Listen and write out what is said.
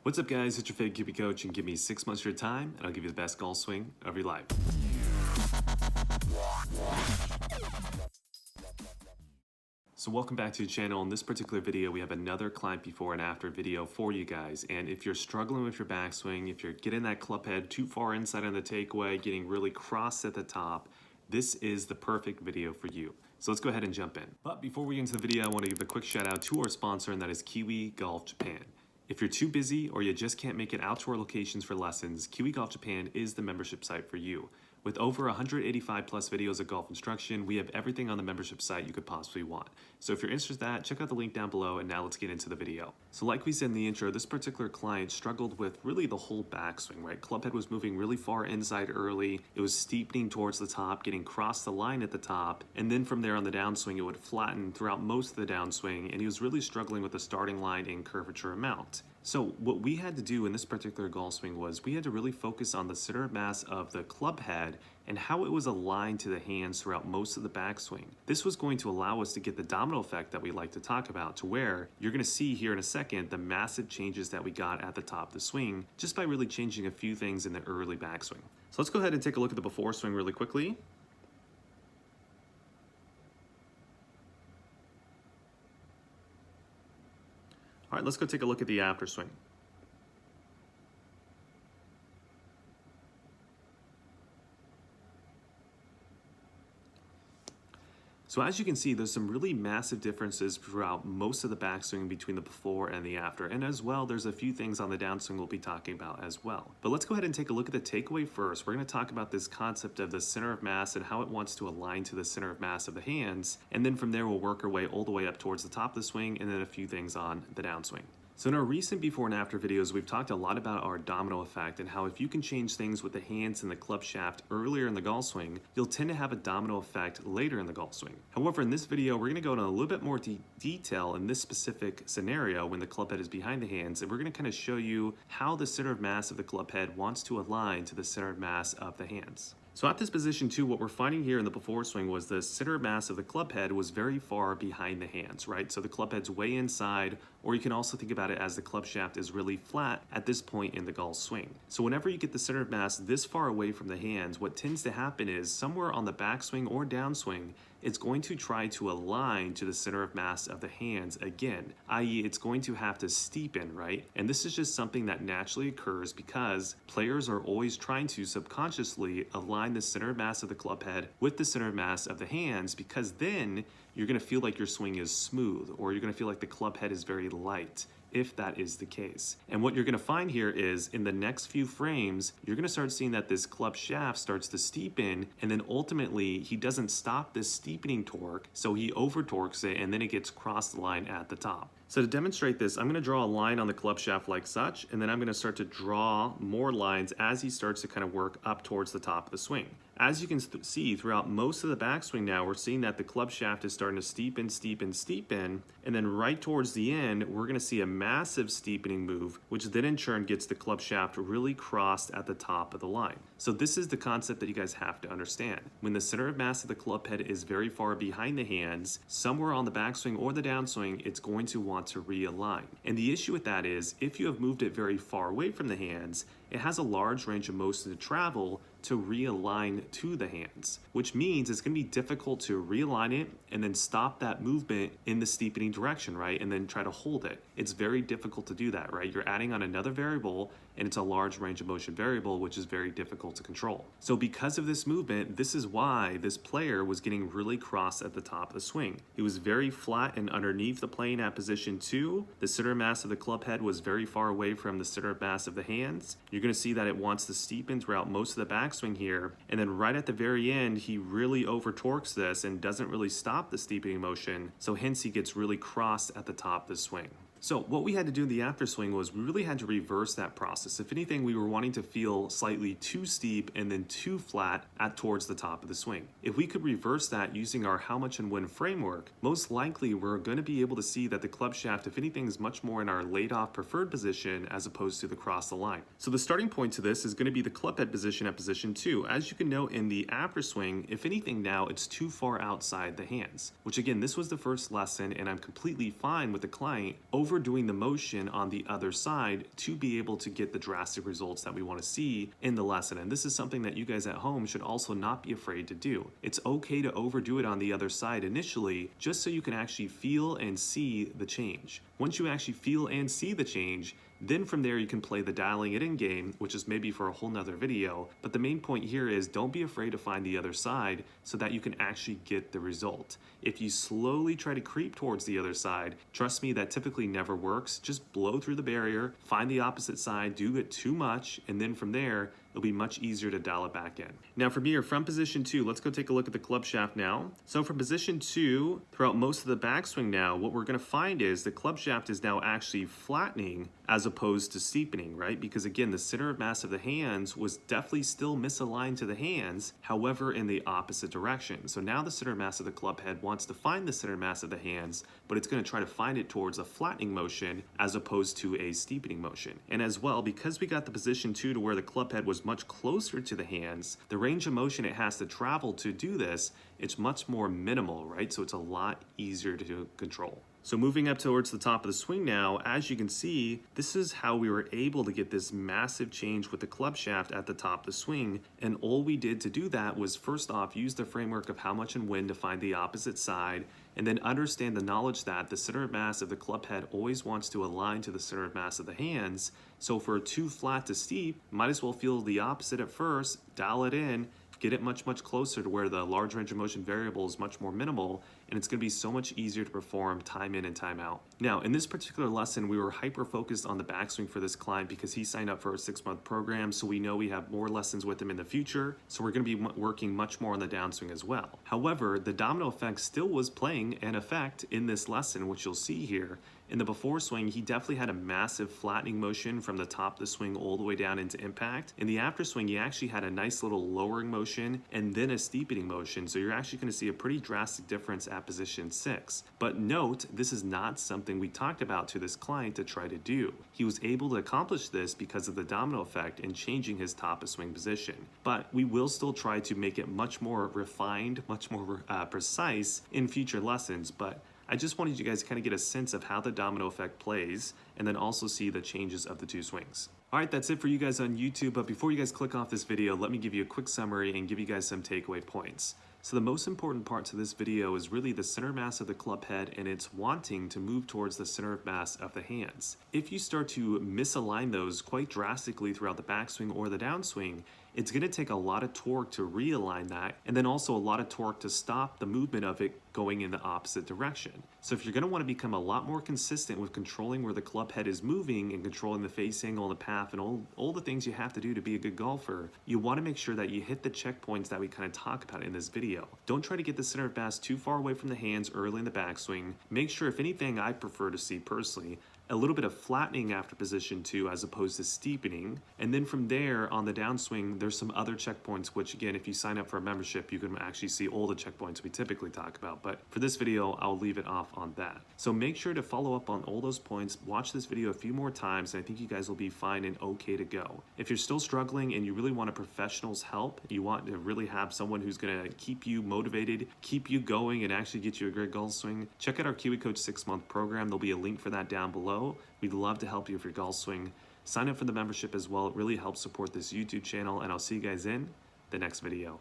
What's up guys, it's your favorite QB coach and give me 6 months of your time and I'll give you the best golf swing of your life. So welcome back to the channel. In this particular video, we have another client before and after video for you guys. And if you're struggling with your backswing, if you're getting that club head too far inside on the takeaway, getting really crossed at the top, this is the perfect video for you. So let's go ahead and jump in. But before we get into the video, I want to give a quick shout out to our sponsor, and that is Kiwi Golf Japan. If you're too busy or you just can't make it out to our locations for lessons, Kiwi Golf Japan is the membership site for you. With over 185 plus videos of golf instruction, we have everything on the membership site you could possibly want. So if you're interested in that, check out the link down below, and now let's get into the video. So like we said in the intro, this particular client struggled with really the whole backswing, right? Clubhead was moving really far inside early. It was steepening towards the top, getting crossed the line at the top, and then from there on the downswing, it would flatten throughout most of the downswing, and he was really struggling with the starting line and curvature amount. So what we had to do in this particular golf swing was we had to really focus on the center of mass of the club head and how it was aligned to the hands throughout most of the backswing. This was going to allow us to get the domino effect that we like to talk about, to where you're going to see here in a second the massive changes that we got at the top of the swing just by really changing a few things in the early backswing. So let's go ahead and take a look at the before swing really quickly. All right, let's go take a look at the after swing. So as you can see, there's some really massive differences throughout most of the backswing between the before and the after. And as well, there's a few things on the downswing we'll be talking about as well. But let's go ahead and take a look at the takeaway first. We're going to talk about this concept of the center of mass and how it wants to align to the center of mass of the hands. And then from there, we'll work our way all the way up towards the top of the swing, and then a few things on the downswing. So in our recent before and after videos, we've talked a lot about our domino effect and how if you can change things with the hands and the club shaft earlier in the golf swing, you'll tend to have a domino effect later in the golf swing. However, in this video, we're going to go into a little bit more detail in this specific scenario when the club head is behind the hands, and we're going to kind of show you how the center of mass of the club head wants to align to the center of mass of the hands. So at this position too, what we're finding here in the before swing was the center of mass of the club head was very far behind the hands, right? So the club head's way inside, or you can also think about it as the club shaft is really flat at this point in the golf swing. So whenever you get the center of mass this far away from the hands, what tends to happen is somewhere on the backswing or downswing, it's going to try to align to the center of mass of the hands again, i.e. it's going to have to steepen, right? And this is just something that naturally occurs because players are always trying to subconsciously align the center of mass of the club head with the center of mass of the hands, because then you're going to feel like your swing is smooth, or you're going to feel like the club head is very light, if that is the case. And what you're going to find here is in the next few frames, you're going to start seeing that this club shaft starts to steepen, and then ultimately he doesn't stop this steepening torque, so he over torques it, and then it gets crossed the line at the top. So to demonstrate this, I'm going to draw a line on the club shaft like such, and then I'm going to start to draw more lines as he starts to kind of work up towards the top of the swing. As you can see throughout most of the backswing now, we're seeing that the club shaft is starting to steepen, steepen, steepen, and then right towards the end, we're going to see a massive steepening move, which then in turn gets the club shaft really crossed at the top of the line. So this is the concept that you guys have to understand. When the center of mass of the club head is very far behind the hands, somewhere on the backswing or the downswing, it's going to want to realign. And the issue with that is, if you have moved it very far away from the hands, it has a large range of motion to travel to realign to the hands, which means it's going to be difficult to realign it and then stop that movement in the steepening direction, right? And then try to hold it. It's very difficult to do that, right? You're adding on another variable, and it's a large range of motion variable, which is very difficult to control. So because of this movement, this is why this player was getting really crossed at the top of the swing. He was very flat and underneath the plane at position 2. The center of mass of the club head was very far away from the center of mass of the hands. You're going to see that it wants to steepen throughout most of the backswing here, and then right at the very end, he really over torques this and doesn't really stop the steepening motion, so hence he gets really crossed at the top of the swing. So what we had to do in the after swing was we really had to reverse that process. If anything, we were wanting to feel slightly too steep and then too flat at towards the top of the swing. If we could reverse that using our how much and when framework, most likely we're going to be able to see that the club shaft, if anything, is much more in our laid off preferred position as opposed to the cross the line. So the starting point to this is going to be the club head position at position 2. As you can note in the after swing, if anything now, it's too far outside the hands, which again, this was the first lesson, and I'm completely fine with the client over overdoing the motion on the other side to be able to get the drastic results that we want to see in the lesson. And this is something that you guys at home should also not be afraid to do. It's okay to overdo it on the other side initially, just so you can actually feel and see the change. Once you actually feel and see the change, then from there you can play the dialing it in game, which is maybe for a whole nother video. But the main point here is don't be afraid to find the other side so that you can actually get the result. If you slowly try to creep towards the other side, trust me, that typically never works. Just blow through the barrier, find the opposite side, do it too much, and then from there, it'll be much easier to dial it back in. Now from here, from position 2, let's go take a look at the club shaft now. So from position 2, throughout most of the backswing now, what we're going to find is the club shaft is now actually flattening as opposed to steepening, right? Because again, the center of mass of the hands was definitely still misaligned to the hands, however, in the opposite direction. So now the center of mass of the club head wants to find the center mass of the hands, but it's going to try to find it towards a flattening motion as opposed to a steepening motion. And as well, because we got the position 2 to where the club head was much closer to the hands, the range of motion it has to travel to do this, it's much more minimal, right? So it's a lot easier to control. So moving up towards the top of the swing now, as you can see, this is how we were able to get this massive change with the club shaft at the top of the swing. And all we did to do that was first off, use the framework of how much and when to find the opposite side, and then understand the knowledge that the center of mass of the club head always wants to align to the center of mass of the hands. So for too flat to steep, might as well feel the opposite at first, dial it in, get it much closer to where the large range of motion variable is much more minimal, and it's going to be so much easier to perform time in and time out. Now, in this particular lesson, we were hyper-focused on the backswing for this client because he signed up for a 6-month program, so we know we have more lessons with him in the future, so we're going to be working much more on the downswing as well. However, the domino effect still was playing an effect in this lesson, which you'll see here. In the before swing, he definitely had a massive flattening motion from the top of the swing all the way down into impact. In the after swing, he actually had a nice little lowering motion and then a steepening motion. So you're actually going to see a pretty drastic difference at position 6. But note, this is not something we talked about to this client to try to do. He was able to accomplish this because of the domino effect and changing his top of swing position. But we will still try to make it much more refined, much more precise in future lessons. But I just wanted you guys to kind of get a sense of how the domino effect plays and then also see the changes of the two swings. All right, that's it for you guys on YouTube, but before you guys click off this video, let me give you a quick summary and give you guys some takeaway points. So the most important parts of this video is really the center mass of the club head and it's wanting to move towards the center of mass of the hands. If you start to misalign those quite drastically throughout the backswing or the downswing, it's going to take a lot of torque to realign that, and then also a lot of torque to stop the movement of it going in the opposite direction. So if you're going to want to become a lot more consistent with controlling where the club head is moving and controlling the face angle and the path and all the things you have to do to be a good golfer, you want to make sure that you hit the checkpoints that we kind of talk about in this video. Don't try to get the center of mass too far away from the hands early in the backswing. Make sure, if anything, I prefer to see personally a little bit of flattening after position 2 as opposed to steepening. And then from there on the downswing, there's some other checkpoints, which again, if you sign up for a membership, you can actually see all the checkpoints we typically talk about. But for this video, I'll leave it off on that. So make sure to follow up on all those points, watch this video a few more times, and I think you guys will be fine and okay to go. If you're still struggling and you really want a professional's help, you want to really have someone who's gonna keep you motivated, keep you going, and actually get you a great golf swing, check out our Kiwi Coach 6-month program. There'll be a link for that down below. We'd love to help you with your golf swing. Sign up for the membership as well. It really helps support this YouTube channel, and I'll see you guys in the next video.